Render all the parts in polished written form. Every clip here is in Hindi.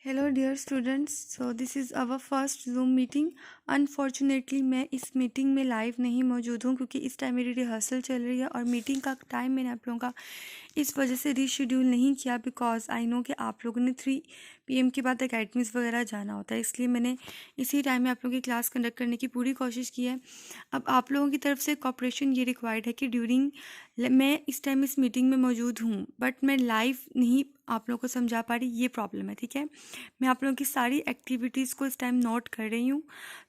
Hello dear students, so this is our first Zoom meeting. Unfortunately मैं इस मीटिंग में लाइव नहीं मौजूद हूँ क्योंकि इस टाइम मेरी रिहर्सल चल रही है और मीटिंग का टाइम मैंने आप लोगों का इस वजह से रीशेड्यूल नहीं किया बिकॉज आई नो कि आप लोगों ने 3 PM के बाद अकेडमीज़ वगैरह जाना होता है, इसलिए मैंने इसी टाइम में आप लोगों की क्लास कंडक्ट करने की पूरी कोशिश की है। अब आप लोगों की तरफ से कॉपरेशन ये रिक्वायर्ड है कि ड्यूरिंग मैं इस टाइम इस मीटिंग में मौजूद हूँ बट मैं लाइव नहीं आप लोगों को समझा पा रही, ये प्रॉब्लम है। ठीक है, मैं आप लोगों की सारी एक्टिविटीज़ को इस टाइम नोट कर रही हूँ,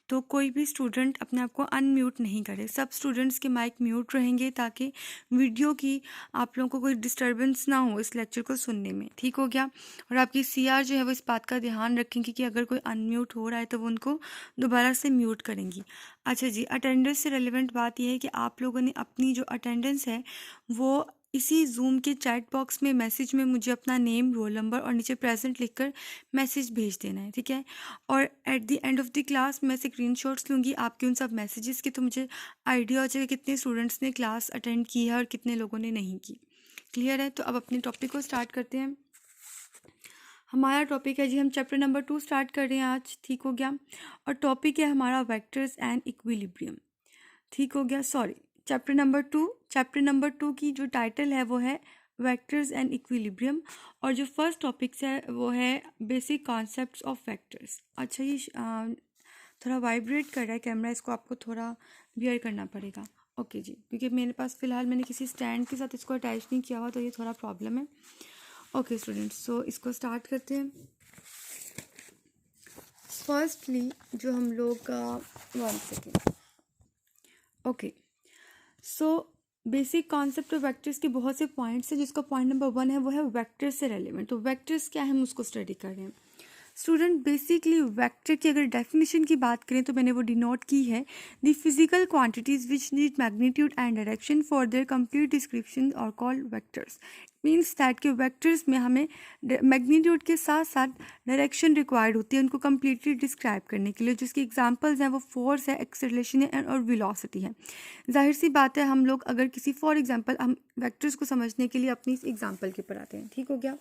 तो कोई भी स्टूडेंट अपने आप को अनम्यूट नहीं करे। सब स्टूडेंट्स के माइक म्यूट रहेंगे ताकि वीडियो की आप लोगों को कोई डिस्टर्बेंस ना हो इस लेक्चर को सुनने में। ठीक हो गया? और आपकी CR जो है वो इस बात का ध्यान रखेंगे कि अगर कोई अनम्यूट हो रहा है तो वो उनको दोबारा से म्यूट करेंगी। अच्छा जी, अटेंडेंस से रेलिवेंट बात यह है कि आप लोगों ने अपनी जो अटेंडेंस है वो इसी जूम के चैट बॉक्स में मैसेज में मुझे अपना नेम, रोल नंबर और नीचे प्रेजेंट लिखकर मैसेज भेज देना है। ठीक है, और at the end of the class मैं स्क्रीनशॉट्स लूँगी आपके उन सब मैसेजेस की, तो मुझे आइडिया हो जाएगा कितने स्टूडेंट्स ने क्लास अटेंड की है और कितने लोगों ने नहीं की। क्लियर है? तो अब अपने टॉपिक को स्टार्ट करते हैं। हमारा टॉपिक है जी, हम चैप्टर नंबर 2 स्टार्ट कर रहे हैं आज। ठीक हो गया? और टॉपिक है हमारा वेक्टर्स एंड इक्विलिब्रियम। ठीक हो गया? सॉरी, चैप्टर नंबर 2 की जो टाइटल है वो है वेक्टर्स एंड इक्विलिब्रियम, और जो फर्स्ट टॉपिक्स है वो है बेसिक कॉन्सेप्ट्स ऑफ वेक्टर्स। अच्छा, ये थोड़ा वाइब्रेट कर रहा है कैमरा, इसको आपको थोड़ा बियर करना पड़ेगा। ओके जी, क्योंकि मेरे पास फ़िलहाल मैंने किसी स्टैंड के साथ इसको अटैच नहीं किया हुआ, तो ये थोड़ा प्रॉब्लम है। ओके स्टूडेंट्स, सो इसको स्टार्ट करते हैं। फर्स्टली जो हम लोग 1 second. Okay, so basic concept of vectors के बहुत से पॉइंट्स हैं, जिसका पॉइंट नंबर 1 है वो है वेक्टर्स से रेलिवेंट। तो वेक्टर्स क्या है, हम उसको स्टडी कर रहे हैं। स्टूडेंट, बेसिकली वेक्टर की अगर डेफिनेशन की बात करें तो मैंने वो डिनोट की है, the physical quantities which need magnitude and direction for their complete description और कॉल्ड वेक्टर्स। मीन्स दैट कि वेक्टर्स में हमें मैग्नीट्यूड के साथ साथ डायरेक्शन रिक्वायर्ड होती है उनको कम्प्लीटली डिस्क्राइब करने के लिए। जिसकी एग्जांपल्स हैं वो फोर्स है, एक्सेलरेशन है और वेलोसिटी है। जाहिर सी बात है, हम लोग अगर किसी फॉर एग्जांपल हम वेक्टर्स को समझने के लिए अपनी इस एग्जांपल के ऊपर आते हैं। ठीक हो गया?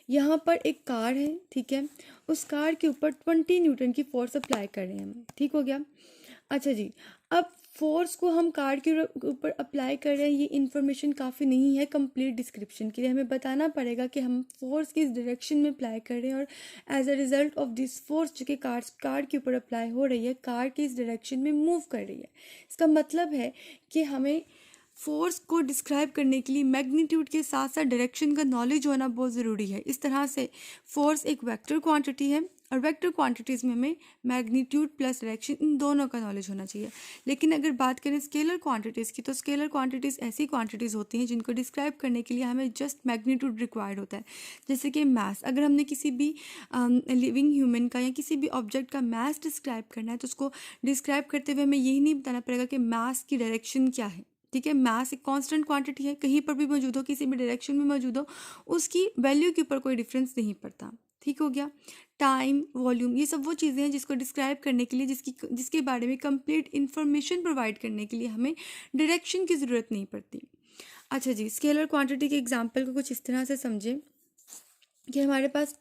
यहाँ पर एक कार है, ठीक है, उस कार के ऊपर 20 न्यूटन की फोर्स अप्लाई कर रहे हैं हम। ठीक हो गया? अच्छा जी, अब फोर्स को हम कार के ऊपर अप्लाई कर रहे हैं, ये इन्फॉर्मेशन काफ़ी नहीं है कंप्लीट डिस्क्रिप्शन के लिए। हमें बताना पड़ेगा कि हम फोर्स किस डायरेक्शन में अप्लाई कर रहे हैं, और as a result of this force जो कि कार के ऊपर अप्लाई हो रही है, कार की इस डायरेक्शन में मूव कर रही है। इसका मतलब है कि हमें फोर्स को डिस्क्राइब करने के लिए मैग्नीट्यूड के साथ साथ डायरेक्शन का नॉलेज होना बहुत ज़रूरी है। इस तरह से फोर्स एक वेक्टर क्वांटिटी है और वेक्टर क्वांटिटीज़ में हमें मैग्नीट्यूड प्लस डायरेक्शन इन दोनों का नॉलेज होना चाहिए। लेकिन अगर बात करें स्केलर क्वांटिटीज़ की, तो स्केलर क्वांटिटीज़ ऐसी क्वांटिटीज़ होती हैं जिनको डिस्क्राइब करने के लिए हमें जस्ट मैग्नीट्यूड रिक्वायर्ड होता है। जैसे कि मास, अगर हमने किसी भी लिविंग ह्यूमन का या किसी भी ऑब्जेक्ट का मास डिस्क्राइब करना है तो उसको डिस्क्राइब करते हुए हमें यही नहीं बताना पड़ेगा कि मास की डायरेक्शन क्या है। ठीक है, मास एक कांस्टेंट क्वांटिटी है, कहीं पर भी मौजूद हो, किसी भी डायरेक्शन में मौजूद हो, उसकी वैल्यू के ऊपर कोई डिफरेंस नहीं पड़ता। ठीक हो गया? टाइम, वॉल्यूम, ये सब वो चीज़ें हैं जिसको डिस्क्राइब करने के लिए, जिसके बारे में कंप्लीट इन्फॉर्मेशन प्रोवाइड करने के लिए हमें डायरेक्शन की ज़रूरत नहीं पड़ती। अच्छा जी, स्केलर क्वांटिटी के एग्जाम्पल को कुछ इस तरह से समझें कि हमारे पास,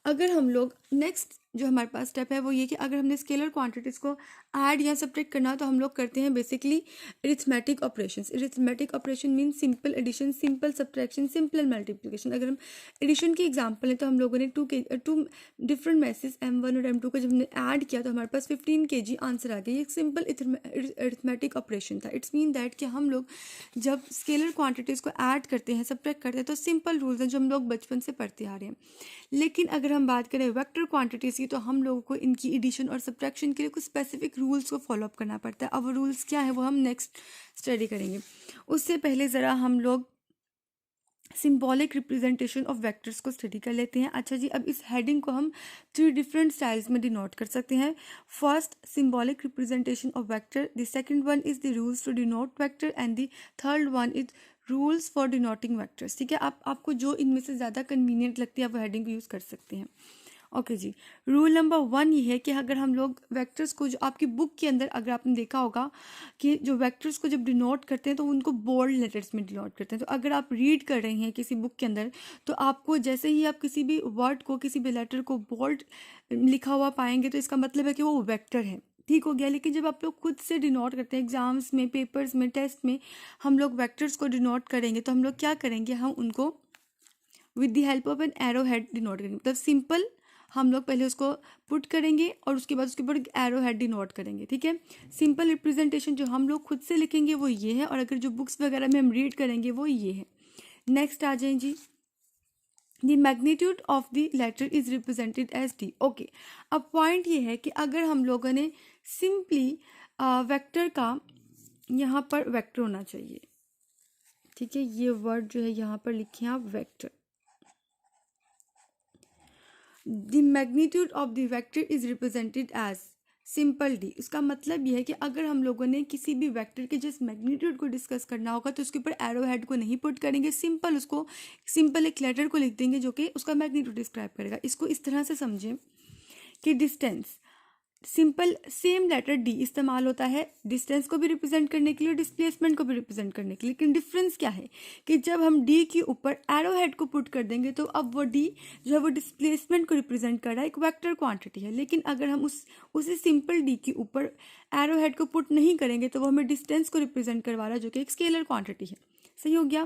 अगर हम लोग नेक्स्ट जो हमारे पास स्टेप है वो ये कि अगर हमने स्केलर क्वांटिटीज़ को ऐड या सब्ट्रैक्ट करना हो तो हम लोग करते हैं basically arithmetic operations. Arithmetic operation mean simple addition, simple subtraction, simple multiplication. अगर हम एडिशन की एग्जांपल है तो हम लोगों ने टू डिफरेंट मैसेज M1 और M2 को जब हमने ऐड किया तो हमारे पास 15 kg आंसर आ गया। ये एक सिंपल अरिथमेटिक ऑपरेशन था। इट्स मीन दैट कि हम लोग जब स्केलर क्वांटिटीज़ को ऐड करते हैं, सब्ट्रैक्ट करते हैं, तो सिंपल रूल्स हैं जो हम लोग बचपन से पढ़ते आ रहे हैं। लेकिन अगर हम बात करें वेक्टर क्वांटिटीज़ की, तो हम लोगों को इनकी एडिशन और सब्ट्रैक्शन के लिए कुछ स्पेसिफिक रूल्स को फॉलो अप करना पड़ता है। अब वो रूल्स क्या है वो हम नेक्स्ट स्टडी करेंगे। उससे पहले ज़रा हम लोग सिंबॉलिक रिप्रेजेंटेशन ऑफ वेक्टर्स को स्टडी कर लेते हैं। अच्छा जी, अब इस हेडिंग को हम 3 डिफरेंट स्टाइल्स में डिनोट कर सकते हैं। First, symbolic representation of vector, the second one is the rules to denote vector, and the third one is rules for denoting vectors. ठीक है, आपको जो इनमें से ज़्यादा कन्वीनियंट लगती है आप वो हेडिंग को यूज़ कर सकते हैं। ओके जी, रूल नंबर 1 ये है कि अगर हम लोग वेक्टर्स को, जो आपकी बुक के अंदर अगर आपने देखा होगा कि जो वेक्टर्स को जब डिनोट करते हैं तो उनको बोल्ड लेटर्स में डिनोट करते हैं। तो अगर आप रीड कर रहे हैं किसी बुक के अंदर, तो आपको जैसे ही आप किसी भी वर्ड को, किसी भी लेटर को बोल्ड लिखा हुआ पाएंगे तो इसका मतलब है कि वो वेक्टर है। ठीक हो गया। लेकिन जब आप लोग खुद से डिनोट करते हैं एग्जाम्स में, पेपर्स में, टेस्ट में, हम लोग वेक्टर्स को डिनोट करेंगे तो हम लोग क्या करेंगे, हम उनको with the help of an arrow head denote करेंगे। मतलब सिंपल हम लोग पहले उसको पुट करेंगे और उसके बाद उसके ऊपर एरो हेड डिनोट करेंगे। ठीक है, सिंपल रिप्रेजेंटेशन जो हम लोग खुद से लिखेंगे वो ये है, और अगर जो बुक्स वगैरह में हम रीड करेंगे वो ये है। नेक्स्ट आ जाए जी, the magnitude of the latter is represented as D. Okay, अब पॉइंट ये है कि अगर हम लोगों ने सिंपली वेक्टर का, यहाँ पर वेक्टर होना चाहिए। ठीक है, ये वर्ड जो है यहाँ पर लिखे आप vector. The magnitude of the vector is represented as simple D. इसका मतलब यह है कि अगर हम लोगों ने किसी भी वेक्टर के जिस मैग्नीट्यूड को डिस्कस करना होगा तो उसके ऊपर एरो हेड को नहीं पुट करेंगे, सिंपल उसको, सिंपल एक लेटर को लिख देंगे जो कि उसका मैग्नीट्यूड डिस्क्राइब करेगा। इसको इस तरह से समझें कि distance, simple same letter D इस्तेमाल होता है डिस्टेंस को भी रिप्रेजेंट करने के लिए, डिस्प्लेसमेंट को भी रिप्रेजेंट करने के लिए। लेकिन डिफरेंस क्या है कि जब हम डी के ऊपर एरो हेड को पुट कर देंगे तो अब वो डी जो है वो डिस्प्लेसमेंट को रिप्रेजेंट कर रहा है, एक वेक्टर क्वांटिटी है। लेकिन अगर हम उसी सिंपल डी के ऊपर एरो हेड को पुट नहीं करेंगे तो वो हमें डिस्टेंस को रिप्रेजेंट करवा रहा है जो कि एक स्केलर क्वांटिटी है। सही हो गया।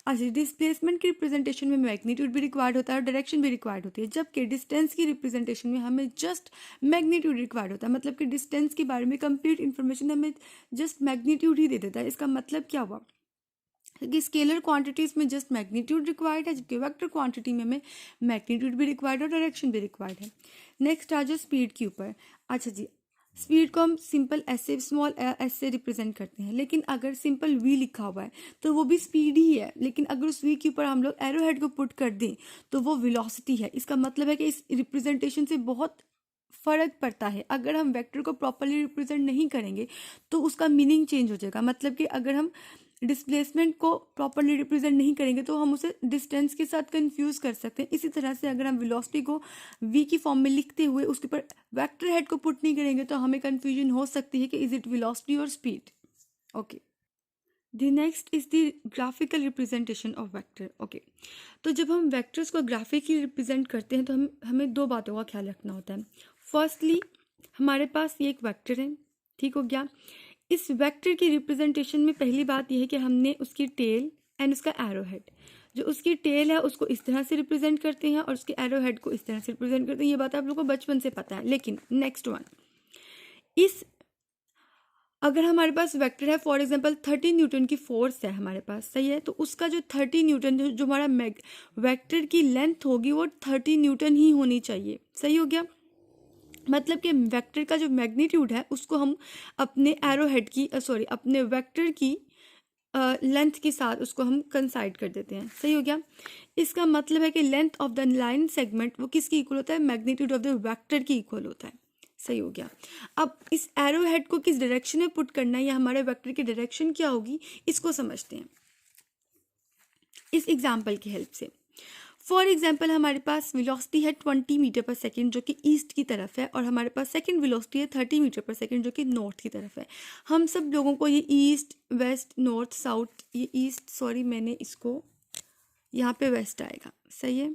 अच्छा, डिस्प्लेसमेंट की रिप्रेजेंटेशन में मैग्नीट्यूड भी रिक्वायर्ड होता है और डायरेक्शन भी रिक्वायर्ड होती है, जबकि डिस्टेंस की रिप्रेजेंटेशन में हमें जस्ट मैग्नीट्यूड रिक्वायर्ड होता है। मतलब कि डिस्टेंस के बारे में कंप्लीट इन्फॉर्मेशन हमें जस्ट मैग्नीट्यूड ही दे देता है। इसका मतलब क्या हुआ कि स्केलर क्वांटिटीज में जस्ट मैग्नीट्यूड रिक्वायर्ड है, जबकि वेक्टर क्वांटिटी में हमें मैग्नीट्यूड भी रिक्वायर्ड है और डायरेक्शन भी रिक्वायर्ड है। नेक्स्ट आ जाओ स्पीड के ऊपर। अच्छा जी, स्पीड को हम सिंपल एस से, स्मॉल एस से रिप्रेजेंट करते हैं, लेकिन अगर सिंपल वी लिखा हुआ है तो वो भी स्पीड ही है। लेकिन अगर उस वी के ऊपर हम लोग एरो हेड को पुट कर दें तो वो वेलोसिटी है। इसका मतलब है कि इस रिप्रेजेंटेशन से बहुत फर्क पड़ता है। अगर हम वेक्टर को प्रॉपरली रिप्रेजेंट नहीं करेंगे तो उसका मीनिंग चेंज हो जाएगा। मतलब कि अगर हम डिस्प्लेसमेंट को प्रॉपरली रिप्रेजेंट नहीं करेंगे तो हम उसे डिस्टेंस के साथ कंफ्यूज कर सकते हैं। इसी तरह से अगर हम वेलोसिटी को वी की फॉर्म में लिखते हुए उसके ऊपर वेक्टर हेड को पुट नहीं करेंगे तो हमें कंफ्यूजन हो सकती है कि इज इट वेलोसिटी और speed. Okay, the next is the graphical representation of vector. Okay, तो जब हम वेक्टर्स को ग्राफिकली रिप्रेजेंट करते हैं तो हमें दो बातों का ख्याल रखना होता है। फर्स्टली हमारे पास ये एक वेक्टर है, ठीक हो गया। इस वेक्टर की रिप्रेजेंटेशन में पहली बात यह है कि हमने उसकी टेल एंड उसका एरो हेड, जो उसकी टेल है उसको इस तरह से रिप्रेजेंट करते हैं और उसके एरो हेड को इस तरह से रिप्रेजेंट करते हैं। ये बात आप लोगों को बचपन से पता है। लेकिन नेक्स्ट वन, अगर हमारे पास वेक्टर है, फॉर एग्जांपल 30 न्यूटन की फोर्स है हमारे पास, सही है, तो उसका जो 30 न्यूटन जो हमारा वेक्टर की लेंथ होगी वो 30 न्यूटन ही होनी चाहिए। सही हो गया। मतलब कि वेक्टर का जो मैग्नीट्यूड है उसको हम अपने एरो हेड की अपने वेक्टर की लेंथ के साथ उसको हम कंसाइड कर देते हैं। सही हो गया। इसका मतलब है कि length of the line segment वो किसकी इक्वल होता है, मैग्नीट्यूड ऑफ द वेक्टर की इक्वल होता है। सही हो गया। अब इस एरो हेड को किस डायरेक्शन में पुट करना है या हमारे वेक्टर की डायरेक्शन क्या होगी इसको समझते हैं इस एग्जाम्पल की हेल्प से। फॉर एग्जाम्पल हमारे पास वेलोसिटी है 20 मीटर पर सेकेंड जो कि ईस्ट की तरफ है, और हमारे पास सेकेंड वेलोसिटी है 30 मीटर पर सेकेंड जो कि नॉर्थ की तरफ है। हम सब लोगों को ये ईस्ट, वेस्ट, नॉर्थ, साउथ, ये ईस्ट, मैंने इसको यहाँ पे वेस्ट आएगा। सही है।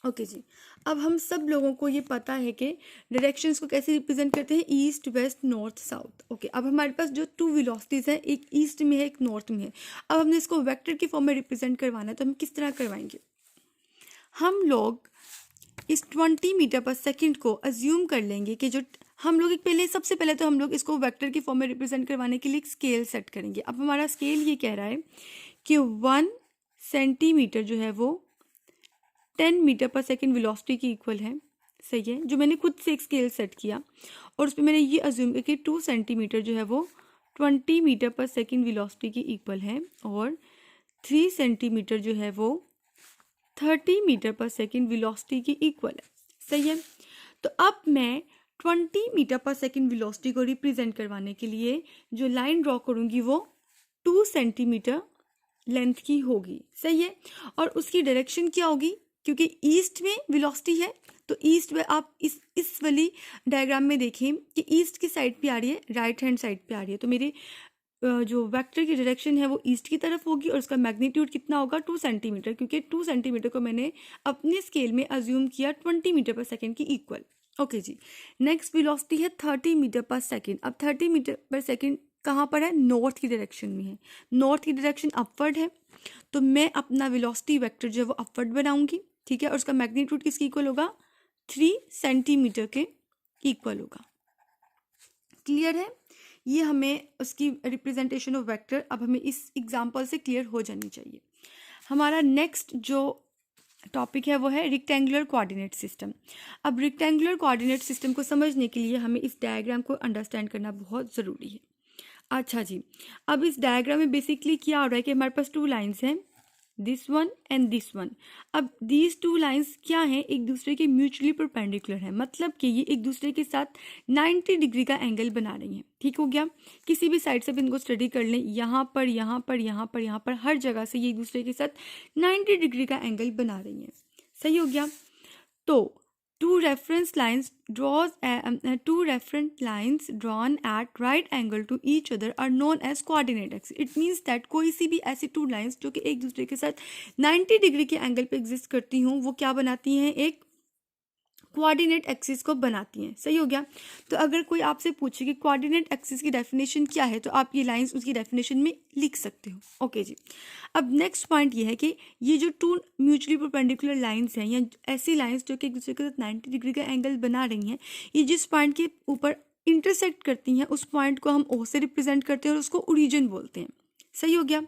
ओके जी, अब हम सब लोगों को ये पता है कि डायरेक्शंस को कैसे रिप्रेजेंट करते हैं, east, west, north, south. Okay, अब हमारे पास जो टू वेलोसिटीज हैं, एक ईस्ट में है एक नॉर्थ में है। अब हमने इसको वेक्टर की फॉर्म में रिप्रेजेंट करवाना है तो हम किस तरह करवाएंगे, हम लोग इस 20 मीटर पर सेकेंड को अज्यूम कर लेंगे कि जो हम लोग सबसे पहले तो हम लोग इसको वेक्टर की फॉर्म में रिप्रेजेंट करवाने के लिए एक स्केल सेट करेंगे। अब हमारा स्केल ये कह रहा है कि 1 सेंटीमीटर जो है वो 10 मीटर पर सेकेंड वेलोसिटी की इक्वल है। सही है, जो मैंने खुद से एक स्केल सेट किया और उसमें मैंने ये अज्यूम किया कि 2 सेंटीमीटर जो है वो 20 मीटर पर सेकेंड वेलोसिटी की इक्वल है और 3 सेंटीमीटर जो है वो 30 मीटर पर सेकेंड वेलोसिटी की इक्वल है। सही है, तो अब मैं 20 मीटर पर सेकेंड वेलोसिटी को रिप्रेजेंट करवाने के लिए जो लाइन ड्रॉ करूँगी वो 2 सेंटीमीटर लेंथ की होगी। सही है, और उसकी डायरेक्शन क्या होगी, क्योंकि ईस्ट में वेलोसिटी है, तो ईस्ट में आप इस वाली डायग्राम में देखें कि ईस्ट की साइड पे आ रही है, राइट हैंड साइड पे आ रही है, तो मेरे जो वेक्टर की डायरेक्शन है वो ईस्ट की तरफ होगी और उसका मैग्नीट्यूड कितना होगा 2 सेंटीमीटर, क्योंकि 2 सेंटीमीटर को मैंने अपने स्केल में अज्यूम किया 20 मीटर पर सेकेंड की इक्वल। ओके जी, नेक्स्ट वेलोसिटी है 30 मीटर पर सेकेंड। अब 30 मीटर पर सेकेंड कहाँ पर है? नॉर्थ की डायरेक्शन में है, नॉर्थ की डायरेक्शन अपवर्ड है, तो मैं अपना वेलोसिटी वेक्टर जो है वो अपवर्ड बनाऊंगी, ठीक है, और उसका मैग्नीट्यूड किसके इक्वल होगा? 3 सेंटीमीटर के इक्वल होगा। क्लियर है? ये हमें उसकी रिप्रेजेंटेशन ऑफ वेक्टर अब हमें इस एग्जांपल से क्लियर हो जानी चाहिए। हमारा नेक्स्ट जो टॉपिक है वो है रेक्टेंगुलर कोऑर्डिनेट सिस्टम। अब रेक्टेंगुलर कोऑर्डिनेट सिस्टम को समझने के लिए हमें इस डायग्राम को अंडरस्टैंड करना बहुत ज़रूरी है। अच्छा जी, अब इस डायग्राम में बेसिकली क्या हो रहा है कि हमारे पास 2 लाइन्स हैं, this one and this one. अब दीज 2 लाइन्स क्या हैं? एक दूसरे के म्यूचुअली परपेंडिकुलर हैं, मतलब कि ये एक दूसरे के साथ 90 डिग्री का एंगल बना रही हैं। ठीक हो गया? किसी भी साइड से भी इनको स्टडी कर लें, यहाँ पर, यहाँ पर, यहाँ पर, यहाँ पर, हर जगह से ये एक दूसरे के साथ 90 डिग्री का एंगल बना रही हैं। सही हो गया? तो two reference lines drawn at right angle to each other are known as coordinate axis. It means that कोई सी भी ऐसी 2 lines जो कि एक दूसरे के साथ 90 डिग्री के एंगल पे एग्जिस्ट करती हूँ, वो क्या बनाती हैं? एक कोऑर्डिनेट एक्सिस को बनाती हैं। सही हो गया? तो अगर कोई आपसे पूछे कि कोऑर्डिनेट एक्सिस की डेफिनेशन क्या है, तो आप ये लाइंस उसकी डेफिनेशन में लिख सकते हो। ओके जी, अब नेक्स्ट पॉइंट ये है कि ये जो 2 म्यूचुअली परपेंडिकुलर लाइंस हैं या ऐसी लाइंस जो कि एक दूसरे के साथ 90 डिग्री का एंगल बना रही हैं, ये जिस पॉइंट के ऊपर इंटरसेक्ट करती हैं उस पॉइंट को हम ओ से रिप्रेजेंट करते हैं और उसको ओरिजिन बोलते हैं। सही हो गया?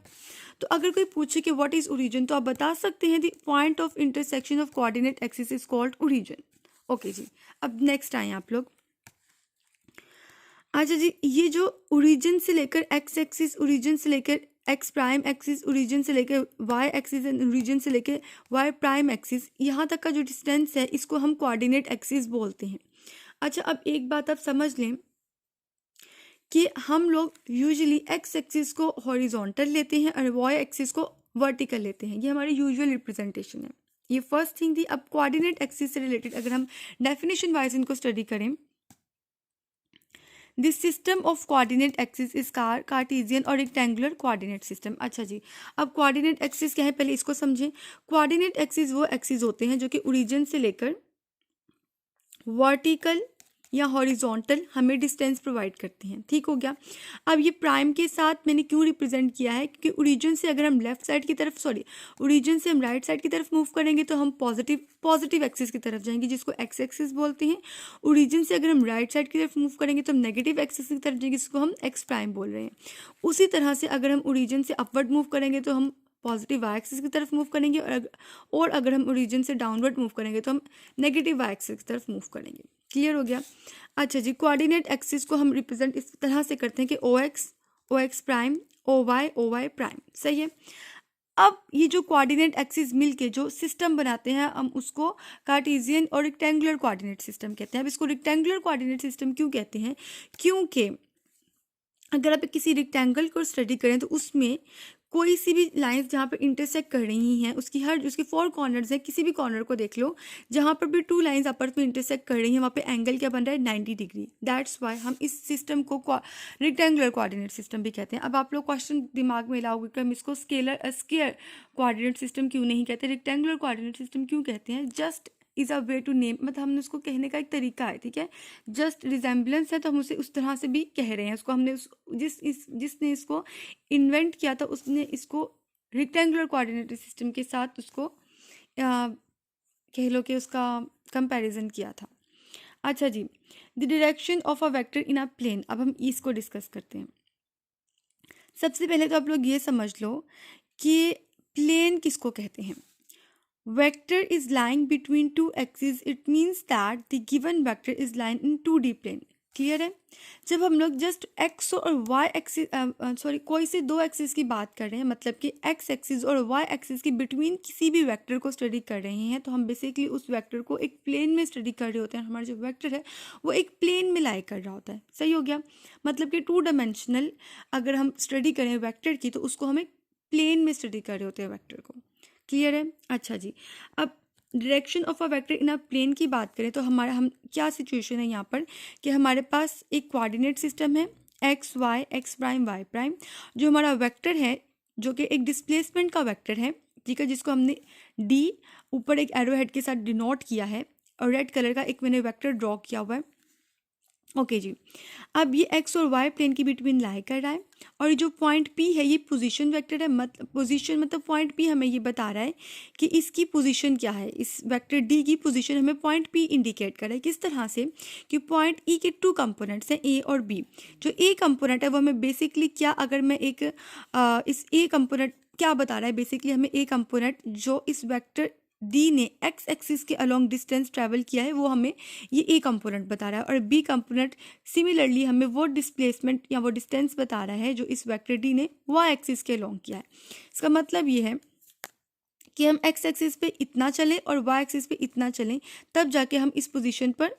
तो अगर कोई पूछे कि व्हाट इज ओरिजिन, तो आप बता सकते हैं the point of intersection of coordinate axis is called origin. Okay जी, अब नेक्स्ट आए आप लोग। अच्छा जी, ये जो ओरिजिन से लेकर एक्स एक्सिस, ओरिजिन से लेकर एक्स प्राइम एक्सिस, ओरिजिन से लेकर वाई एक्सिस एंड ओरिजिन से लेकर वाई प्राइम एक्सिस, यहाँ तक का जो डिस्टेंस है इसको हम कोऑर्डिनेट एक्सिस बोलते हैं। अच्छा, अब एक बात आप समझ लें कि हम लोग यूजुअली एक्स एक्सिस को हॉरिजॉन्टल लेते हैं और वाई एक्सिस को वर्टिकल लेते हैं, ये हमारी यूजुअल रिप्रेजेंटेशन है। ये फर्स्ट थिंग थी। अब कोऑर्डिनेट एक्सिस से रिलेटेड अगर हम डेफिनेशन वाइज इनको स्टडी करें, this system of coordinate axis is Cartesian और रेक्टेंगुलर कोऑर्डिनेट सिस्टम। अच्छा जी, अब कोऑर्डिनेट एक्सिस क्या है पहले इसको समझें। कोऑर्डिनेट एक्सिस वो एक्सिस होते हैं जो कि ओरिजिन से लेकर वर्टिकल या हॉरिजॉन्टल हमें डिस्टेंस प्रोवाइड करती हैं। ठीक हो गया? अब ये प्राइम के साथ मैंने क्यों रिप्रेजेंट किया है, क्योंकि ओरिजिन से अगर हम लेफ्ट साइड की तरफ ओरिजिन से हम राइट साइड की तरफ मूव करेंगे तो हम पॉजिटिव एक्सिस की तरफ जाएंगे, जिसको एक्स एक्सिस बोलते हैं। ओरिजिन से अगर हम राइट साइड की तरफ मूव करेंगे तो हम नेगेटिव एक्सिस की तरफ जाएंगे, जिसको हम एक्स प्राइम बोल रहे हैं। उसी तरह से अगर हम ओरिजिन से अपवर्ड मूव करेंगे तो हम पॉजिटिव वाई एक्सिस की तरफ मूव करेंगे, और अगर हम ओरिजिन से डाउनवर्ड मूव करेंगे तो हम नेगेटिव वाई एक्सिस की तरफ मूव करेंगे। क्लियर हो गया? अच्छा जी, कोऑर्डिनेट एक्सिस को हम रिप्रेजेंट इस तरह से करते हैं कि O X prime, O Y prime. सही है? अब ये जो कोऑर्डिनेट एक्सिस मिलके जो सिस्टम बनाते हैं हम उसको कार्टेशियन और रेक्टेंगुलर कोऑर्डिनेट सिस्टम कहते हैं। अब इसको रेक्टेंगुलर कोऑर्डिनेट सिस्टम क्यों कहते हैं? क्योंकि अगर आप किसी रेक्टेंगल को स्टडी करें तो उसमें कोई सी भी लाइंस जहाँ पर इंटरसेक्ट कर रही हैं उसके 4 कॉर्नर्स हैं, किसी भी कॉर्नर को देख लो, जहाँ पर भी 2 लाइंस आपस में इंटरसेक्ट कर रही हैं वहाँ पे एंगल क्या बन रहा है? 90 डिग्री। दैट्स वाई हम इस सिस्टम को रेक्टेंगुलर कोऑर्डिनेट सिस्टम भी कहते हैं। अब आप लोग क्वेश्चन दिमाग में लाओगे कि हम इसको स्केयर कोऑर्डिनेट सिस्टम क्यों नहीं कहते, रेक्टेंगुलर कोऑर्डिनेट सिस्टम क्यों कहते हैं? Just is a way to name, मतलब हमने उसको कहने का एक तरीका है। ठीक है? जस्ट रिजेम्बलेंस है तो हम उसे उस तरह से भी कह रहे हैं। उसको हमने जिसने इसको इन्वेंट किया था उसने इसको रेक्टेंगुलर कोऑर्डिनेट सिस्टम के साथ उसको कह लो कि उसका कंपैरिजन किया था। अच्छा जी, the direction of a vector in a plane. अब हम इसको डिस्कस करते हैं। सबसे पहले तो आप लोग ये समझ लो कि प्लेन किसको कहते हैं। Vector is lying between 2 axes. It means that the given vector is lying in 2D plane. Clear है? जब हम लोग जस्ट एक्स और वाई एक्सिस कोई से 2 एक्सिस की बात कर रहे हैं, मतलब कि एक्स एक्सिस और वाई एक्सिस के बिटवीन किसी भी वेक्टर को स्टडी कर रहे हैं, तो हम बेसिकली उस वेक्टर को एक प्लेन में स्टडी कर रहे होते हैं। हमारा जो वेक्टर है वो एक प्लेन में लाई कर रहा होता है। सही हो गया? मतलब कि 2 डायमेंशनल अगर हम स्टडी करें वेक्टर की तो उसको हम एक प्लेन में स्टडी कर रहे होते हैं वेक्टर को। क्लियर है? अच्छा जी, अब direction of a vector in a plane की बात करें तो हम क्या सिचुएशन है यहाँ पर कि हमारे पास एक कोऑर्डिनेट सिस्टम है X Y X prime Y prime, जो हमारा वेक्टर है जो कि एक डिस्प्लेसमेंट का वेक्टर है, ठीक है, जिसको हमने डी ऊपर एक एरो हेड के साथ डिनोट किया है और रेड कलर का एक मैंने वेक्टर ड्रॉ किया हुआ है। ओके जी, अब ये एक्स और वाई प्लेन के बिटवीन लाई कर रहा है और ये जो पॉइंट पी है ये पोजीशन वेक्टर है, मतलब पोजीशन मतलब पॉइंट पी हमें ये बता रहा है कि इसकी पोजीशन क्या है, इस वेक्टर डी की पोजीशन हमें पॉइंट पी इंडिकेट कर रहा है। किस तरह से कि पॉइंट ई के टू कंपोनेंट्स हैं ए और बी। जो ए कंपोनेंट है वो हमें बेसिकली क्या, अगर मैं एक इस ए कंपोनेंट क्या बता रहा है, बेसिकली हमें ए कंपोनेंट जो इस वेक्टर डी ने एक्स एक्सिस के अलोंग डिस्टेंस ट्रैवल किया है वो हमें ये ए कंपोनेंट बता रहा है, और बी कंपोनेंट सिमिलरली हमें वो डिस्प्लेसमेंट या वो डिस्टेंस बता रहा है जो इस वेक्टर डी ने वाई एक्सिस के अलोंग किया है। इसका मतलब ये है कि हम एक्स एक्सिस पे इतना चलें और वाई एक्सिस पे इतना चलें तब जाके हम इस पोजीशन पर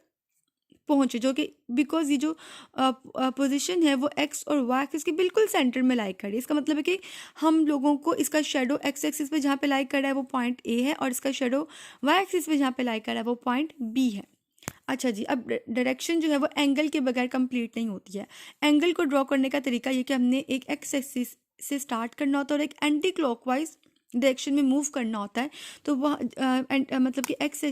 पहुंचे, जो कि बिकॉज ये जो पोजीशन है वो एक्स और वाई एक्सिस के बिल्कुल सेंटर में लाई कर रही है। इसका मतलब है कि हम लोगों को इसका शेडो एक्स एक्सिस पे जहाँ पे लाई कर रहा है वो पॉइंट ए है और इसका शेडो वाई एक्सिस पे जहाँ पे लाई कर रहा है वो पॉइंट बी है। अच्छा जी, अब डायरेक्शन जो है वो एंगल के बगैर कंप्लीट नहीं होती है। एंगल को ड्रॉ करने का तरीका ये कि हमने एक एक्स एक्सिस से स्टार्ट करना होता है और एक एंटी क्लॉकवाइज डायरेक्शन में मूव करना होता है। तो वह मतलब कि एक्स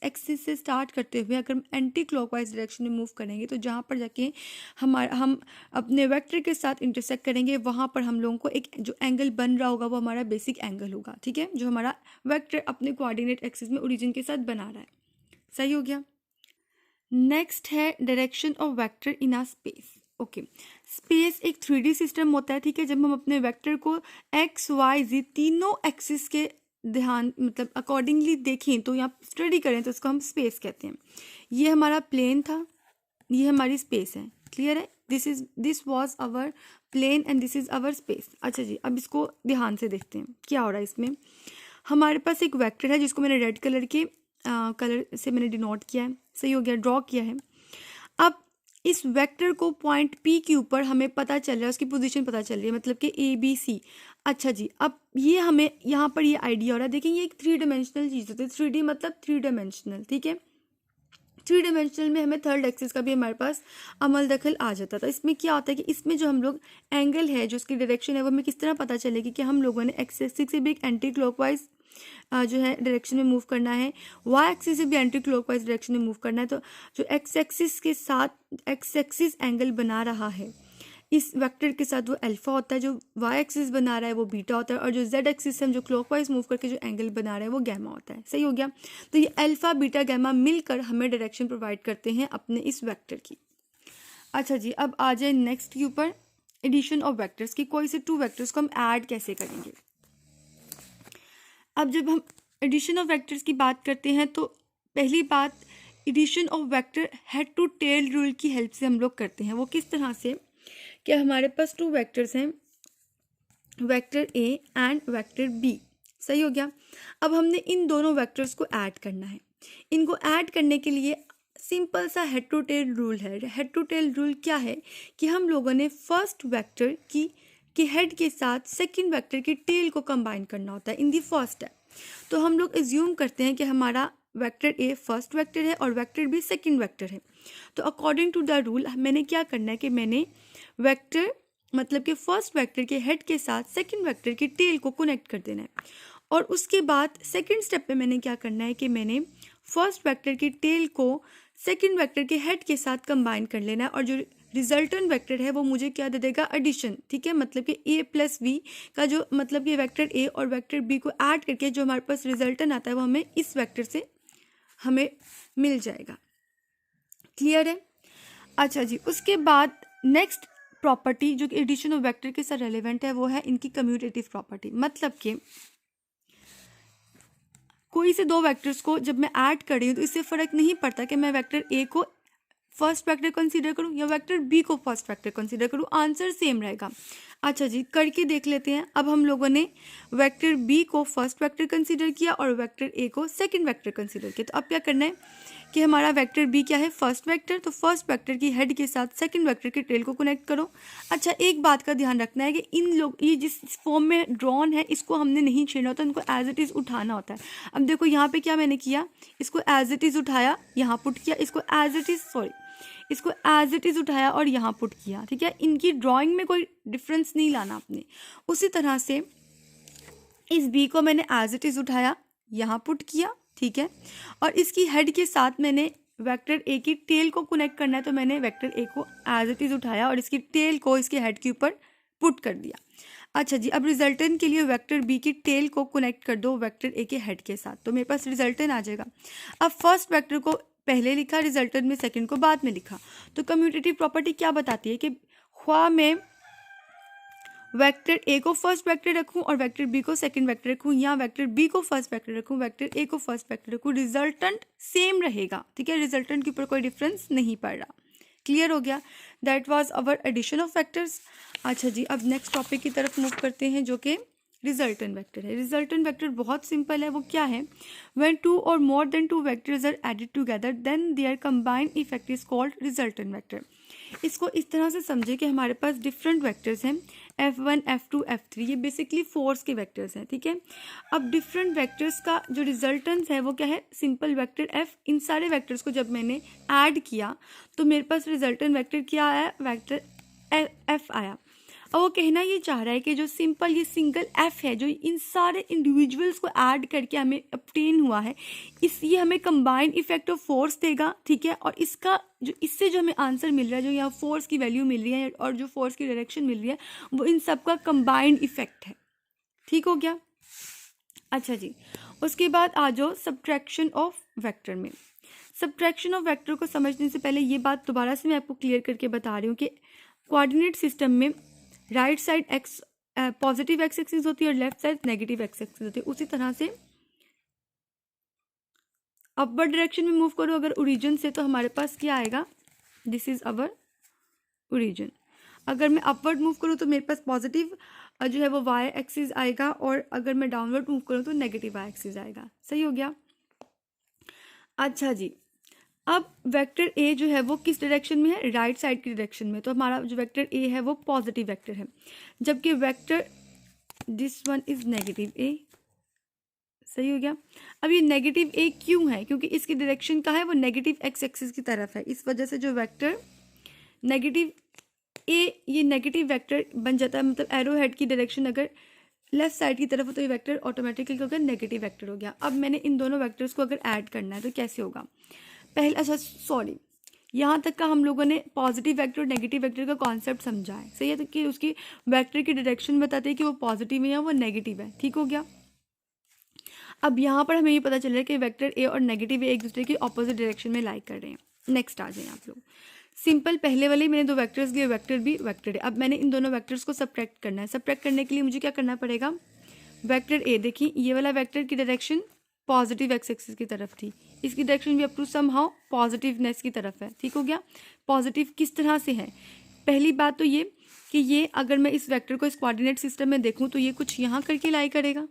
एक्सिस से स्टार्ट करते हुए अगर हम एंटी क्लॉकवाइज डायरेक्शन में मूव करेंगे तो जहाँ पर जाके हम अपने वेक्टर के साथ इंटरसेक्ट करेंगे वहाँ पर हम लोगों को एक जो एंगल बन रहा होगा वो हमारा बेसिक एंगल होगा, ठीक है, जो हमारा वेक्टर अपने कोऑर्डिनेट एक्सिस में ओरिजिन के साथ बना रहा है। सही हो गया। नेक्स्ट है direction of vector in a space. Okay, space एक 3D सिस्टम होता है, ठीक है। जब हम अपने वेक्टर को एक्स वाई जी तीनों एक्सिस के ध्यान मतलब अकॉर्डिंगली देखें तो या स्टडी करें तो इसको हम स्पेस कहते हैं। ये हमारा प्लेन था, ये हमारी स्पेस है, क्लियर है। This was our plane and this is our space. अच्छा जी, अब इसको ध्यान से देखते हैं क्या हो रहा है। इसमें हमारे पास एक वेक्टर है जिसको मैंने रेड कलर के कलर से मैंने डिनोट किया है, सही हो गया, ड्रॉ किया है। अब इस वेक्टर को पॉइंट पी के ऊपर हमें पता चल रहा है, उसकी पोजीशन पता चल रही है, मतलब कि ए बी सी। अच्छा जी, अब ये हमें यहाँ पर ये आइडिया हो रहा है। देखिए ये एक 3 डायमेंशनल चीज़ होती है, 3D मतलब 3 डायमेंशनल, ठीक है। 3 डायमेंशनल में हमें थर्ड एक्सिस का भी हमारे पास अमल दखल आ जाता था। इसमें क्या होता है कि इसमें जो हम लोग एंगल है जो उसकी डायरेक्शन है वो हमें किस तरह पता चलेगी कि हम लोगों ने एक्स एक्सिस से भी एक एंटी क्लॉकवाइज जो है डायरेक्शन में मूव करना है, वाई एक्सिस से भी एंटी क्लॉकवाइज डायरेक्शन में मूव करना है। तो जो एक्स एक्सिस के साथ एक्स एक्सिस एंगल बना रहा है इस वेक्टर के साथ वो अल्फा होता है, जो वाई एक्सिस बना रहा है वो बीटा होता है, और जो जेड एक्सिस से हम जो क्लॉकवाइज मूव करके जो एंगल बना रहे हैं वो गैमा होता है। सही हो गया। तो ये अल्फा बीटा गैमा मिलकर हमें डायरेक्शन प्रोवाइड करते हैं अपने इस वेक्टर की। अच्छा जी, अब आ जाए नेक्स्ट के ऊपर, एडिशन ऑफ वेक्टर्स की। कोई से 2 वेक्टर्स को हम ऐड कैसे करेंगे। अब जब हम एडिशन ऑफ वेक्टर्स की बात करते हैं तो पहली बात, addition of vector head to tail rule की हेल्प से हम लोग करते हैं। वो किस तरह से कि हमारे पास 2 वेक्टर्स हैं, vector A and vector B, सही हो गया। अब हमने इन दोनों वेक्टर्स को ऐड करना है। इनको ऐड करने के लिए सिंपल सा हेड टू टेल रूल है। हेड टू टेल रूल क्या है कि हम लोगों ने फर्स्ट वेक्टर के हेड के साथ सेकंड वेक्टर की टेल को कंबाइन करना होता है इन दी फर्स्ट स्टेप। तो हम लोग एज्यूम करते हैं कि हमारा वेक्टर ए फर्स्ट वेक्टर है और वेक्टर बी सेकंड वेक्टर है। तो अकॉर्डिंग टू द रूल मैंने क्या करना है कि मैंने वेक्टर मतलब कि फर्स्ट वेक्टर के हेड के साथ सेकंड वेक्टर की टेल को कनेक्ट कर देना है, और उसके बाद सेकंड स्टेप में मैंने क्या करना है कि मैंने फर्स्ट वेक्टर की टेल को सेकंड वेक्टर के हेड के साथ कंबाइन कर लेना है, और जो रिजल्टेंट वेक्टर है वो मुझे क्या दे देगा, एडिशन, ठीक है। मतलब कि ए प्लस बी का जो मतलब कि वेक्टर ए और वेक्टर बी को ऐड करके जो हमारे पास रिजल्टेंट आता है वो हमें इस वेक्टर से हमें मिल जाएगा, क्लियर है। अच्छा जी, उसके बाद नेक्स्ट प्रॉपर्टी जो कि एडिशन ऑफ वेक्टर के साथ रेलेवेंट है वो है इनकी कम्यूटेटिव प्रॉपर्टी। मतलब कि कोई से 2 वेक्टर्स को जब मैं ऐड कर रही हूँ तो इससे फर्क नहीं पड़ता कि मैं वेक्टर ए को फर्स्ट वेक्टर कंसीडर करूँ या वेक्टर बी को फर्स्ट वेक्टर कंसीडर करूँ, आंसर सेम रहेगा। अच्छा जी, करके देख लेते हैं। अब हम लोगों ने वेक्टर बी को फर्स्ट वेक्टर कंसीडर किया और वेक्टर ए को सेकंड वेक्टर कंसीडर किया। तो अब क्या करना है कि हमारा वेक्टर बी क्या है, फर्स्ट वेक्टर, तो फर्स्ट वेक्टर की हेड के साथ सेकंड वेक्टर के टेल को कनेक्ट करो। अच्छा, एक बात का ध्यान रखना है कि इन लोग ये जिस फॉर्म में ड्रॉन है इसको हमने नहीं छेड़ना होता, इनको एज इट इज़ उठाना होता है। अब देखो यहाँ पे क्या मैंने किया, इसको एज इट इज़ उठाया, यहाँ पुट किया, इसको एज इट इज़ इसको एज इट इज़ उठाया और यहाँ पुट किया। ठीक है, इनकी ड्राइंग में कोई डिफरेंस नहीं लाना आपने। उसी तरह से इस बी को मैंने एज इट इज़ उठाया, यहाँ पुट किया, ठीक है, और इसकी हेड के साथ मैंने वेक्टर ए की टेल को कनेक्ट करना है, तो मैंने वेक्टर ए को एज इट इज़ उठाया और इसकी टेल को इसके हेड के ऊपर पुट कर दिया। अच्छा जी, अब रिजल्टेंट के लिए वेक्टर बी की टेल को कनेक्ट कर दो वेक्टर ए के हेड के साथ, तो मेरे पास रिजल्टेंट आ जाएगा। अब फर्स्ट वेक्टर को पहले लिखा, रिजल्टेंट में सेकंड को बाद में लिखा। तो कम्यूटेटिव प्रॉपर्टी क्या बताती है कि ख्वाह में वेक्टर ए को फर्स्ट वेक्टर रखूं और वेक्टर बी को सेकंड वेक्टर रखूं, या वेक्टर बी को फर्स्ट वेक्टर रखूं, वेक्टर ए को फर्स्ट वेक्टर रखूं, रिजल्टेंट सेम रहेगा। ठीक है, रिजल्टेंट के ऊपर कोई डिफरेंस नहीं पड़ रहा। क्लियर हो गया? That was our addition of vectors. अच्छा जी, अब नेक्स्ट टॉपिक की तरफ मूव करते हैं जो कि रिजल्टेंट वेक्टर है। रिजल्टेंट वेक्टर बहुत सिंपल है। वो क्या है? व्हेन टू और more than two vectors are added together then their combined effect is called resultant vector. इसको इस तरह से समझे कि हमारे पास डिफरेंट वेक्टर्स हैं, F1, F2, F3, ये बेसिकली फोर्स के वेक्टर्स हैं। ठीक है, अब डिफरेंट वेक्टर्स का जो रिजल्टेंस है वो क्या है? Simple vector F। इन सारे वेक्टर्स को जब मैंने ऐड किया तो मेरे पास रिजल्टेंट वेक्टर क्या आया? वेक्टर F आया। और वो कहना ये चाह रहा है कि जो सिंपल ये सिंगल एफ है जो इन सारे इंडिविजुअल्स को ऐड करके हमें ऑब्टेन हुआ है, ये हमें कंबाइंड इफेक्ट ऑफ फोर्स देगा। ठीक है, और इसका जो इससे जो हमें आंसर मिल रहा है, जो यहाँ फोर्स की वैल्यू मिल रही है और जो फोर्स की डायरेक्शन मिल रही है, वो इन सब का कंबाइंड इफेक्ट है। ठीक हो गया? अच्छा जी, उसके बाद आ जाओ सब्ट्रैक्शन ऑफ वेक्टर में। सब्ट्रैक्शन ऑफ वेक्टर को समझने से पहले ये बात दोबारा से मैं आपको क्लियर करके बता रही हूँ कि कोऑर्डिनेट सिस्टम में right side x positive x axis होती है और left side negative x axis होती है। उसी तरह से अपवर्ड डायरेक्शन में मूव करो अगर ओरिजिन से, तो हमारे पास क्या आएगा? This is our origin. अगर मैं अपवर्ड मूव करूँ तो मेरे पास पॉजिटिव जो है वो वाई एक्सिस आएगा, और अगर मैं डाउनवर्ड मूव करूँ तो नेगेटिव वाई एक्सिस आएगा। सही हो गया? अच्छा जी, अब वेक्टर ए जो है वो किस डायरेक्शन में है? राइट साइड की डायरेक्शन में। तो हमारा जो वेक्टर ए है वो पॉजिटिव वेक्टर है, जबकि vector this one is negative A. सही हो गया? अब ये नेगेटिव ए क्यों है? क्योंकि इसकी डायरेक्शन का है वो नेगेटिव एक्स एक्सिस की तरफ है। इस वजह से जो वेक्टर नेगेटिव ए, ये नेगेटिव वेक्टर बन जाता है। मतलब एरो हेड की डायरेक्शन अगर लेफ्ट साइड की तरफ हो तो ये वेक्टर ऑटोमेटिकली अगर नेगेटिव वेक्टर हो गया। अब मैंने इन दोनों वेक्टर्स को अगर ऐड करना है तो कैसे होगा? पहले, अच्छा सॉरी, यहाँ तक का हम लोगों ने पॉजिटिव वेक्टर और नेगेटिव वेक्टर का कॉन्सेप्ट समझा है। सही है? तो कि उसकी वेक्टर की डायरेक्शन बताते हैं कि वो पॉजिटिव है या वो नेगेटिव है। ठीक हो गया? अब यहाँ पर हमें ये पता चल रहा है कि वेक्टर ए और नेगेटिव ए एक दूसरे की ऑपोजिट डायरेक्शन में लाइक कर रहे हैं। नेक्स्ट आ जाए आप लोग। सिंपल, पहले वाले मैंने दो वेक्टर्स लिए, वेक्टर बी वेक्टर ए। अब मैंने इन दोनों वेक्टर्स को सब्ट्रैक्ट करना है। सब्ट्रैक्ट करने के लिए मुझे क्या करना पड़ेगा? वेक्टर ए, देखिए ये वाला वेक्टर की डायरेक्शन पॉजिटिव एक्स एक्सिस की तरफ थी, इसकी डायरेक्शन भी up to somehow positiveness की तरफ है। ठीक हो गया? पॉजिटिव किस तरह से है? पहली बात तो ये कि ये अगर मैं इस वेक्टर को इस कोऑर्डिनेट सिस्टम में देखूं तो ये कुछ यहाँ करके लाई करेगा।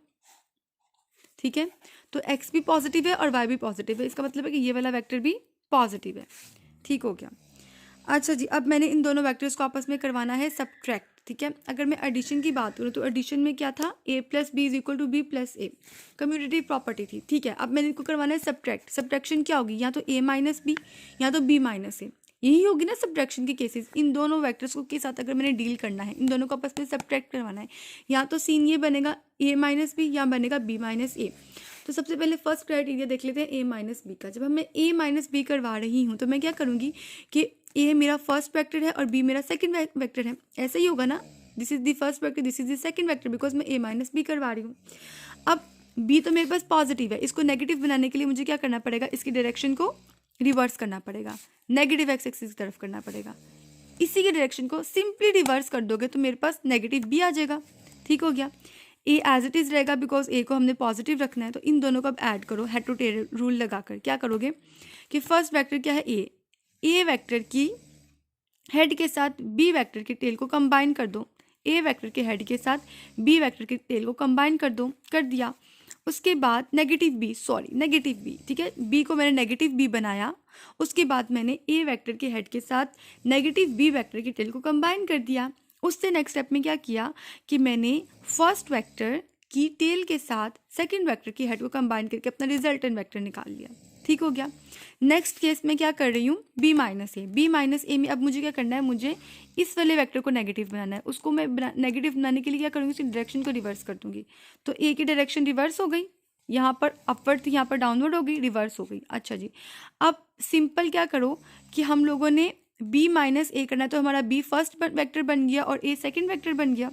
ठीक है, तो एक्स भी पॉजिटिव है और वाई भी पॉजिटिव है, इसका मतलब है कि ये वाला वेक्टर भी पॉजिटिव है। ठीक हो गया? अच्छा जी, अब मैंने इन दोनों वेक्टर्स को आपस में करवाना है सब्ट्रैक्ट। ठीक है, अगर मैं एडिशन की बात करूँ तो एडिशन में क्या था? a plus b is equal to b plus a, commutative property थी। ठीक है, अब मैंने इनको करवाना है सब्ट्रैक्ट। सब्ट्रैक्शन क्या होगी? या तो a माइनस बी या तो b माइनस ए, यही होगी ना सब्ट्रैक्शन के केसेस। इन दोनों वेक्टर्स को के साथ अगर मैंने डील करना है, इन दोनों को आपस में सब्ट्रैक्ट करवाना है, या तो सीन ये बनेगा a माइनस बी या बनेगा b माइनस ए। तो सबसे पहले फर्स्ट क्राइटेरिया देख लेते हैं a माइनस बी का। जब मैं a माइनस बी करवा रही हूँ तो मैं क्या करूँगी कि a मेरा फर्स्ट वेक्टर है और b मेरा सेकंड वेक्टर है। ऐसा ही होगा ना? This is the first vector, this is the second vector, because मैं a माइनस बी करवा रही हूँ। अब b तो मेरे पास पॉजिटिव है, इसको नेगेटिव बनाने के लिए मुझे क्या करना पड़ेगा? इसकी डायरेक्शन को रिवर्स करना पड़ेगा, नेगेटिव एक्स एक्सिस की तरफ करना पड़ेगा। इसी की डायरेक्शन को सिंपली रिवर्स कर दोगे तो मेरे पास नेगेटिव b आ जाएगा। ठीक हो गया? ए एज इट इज़ रहेगा बिकॉज ए को हमने पॉजिटिव रखना है। तो इन दोनों को अब ऐड करो हेड टू टेल रूल लगाकर। क्या करोगे कि फर्स्ट वेक्टर क्या है? ए वेक्टर की हेड के साथ बी वेक्टर की टेल को कंबाइन कर दो। ए वेक्टर के हेड के साथ बी वेक्टर के टेल को कंबाइन कर दिया। उसके बाद नेगेटिव बी, ठीक है, बी को मैंने नेगेटिव बी बनाया। उसके बाद मैंने ए वेक्टर के हेड के साथ नेगेटिव बी वेक्टर के टेल को कंबाइन कर दिया। उससे नेक्स्ट स्टेप में क्या किया कि मैंने फर्स्ट वेक्टर की टेल के साथ सेकंड वेक्टर की हेड को कंबाइन करके अपना रिजल्टेंट वेक्टर निकाल लिया। ठीक हो गया। नेक्स्ट केस में क्या कर रही हूँ, बी माइनस ए में अब मुझे क्या करना है, मुझे इस वाले वेक्टर को नेगेटिव बनाना है। उसको मैं नेगेटिव बनाने के लिए क्या करूँगी, उसकी डायरेक्शन को रिवर्स कर दूंगी। तो ए की डायरेक्शन रिवर्स हो गई, यहाँ पर अपवर्ड थी, यहाँ पर डाउनवर्ड हो गई, रिवर्स हो गई। अच्छा जी, अब सिंपल क्या करो कि हम लोगों ने बी माइनस ए करना है, तो हमारा बी फर्स्ट वेक्टर बन गया और ए सेकेंड वेक्टर बन गया।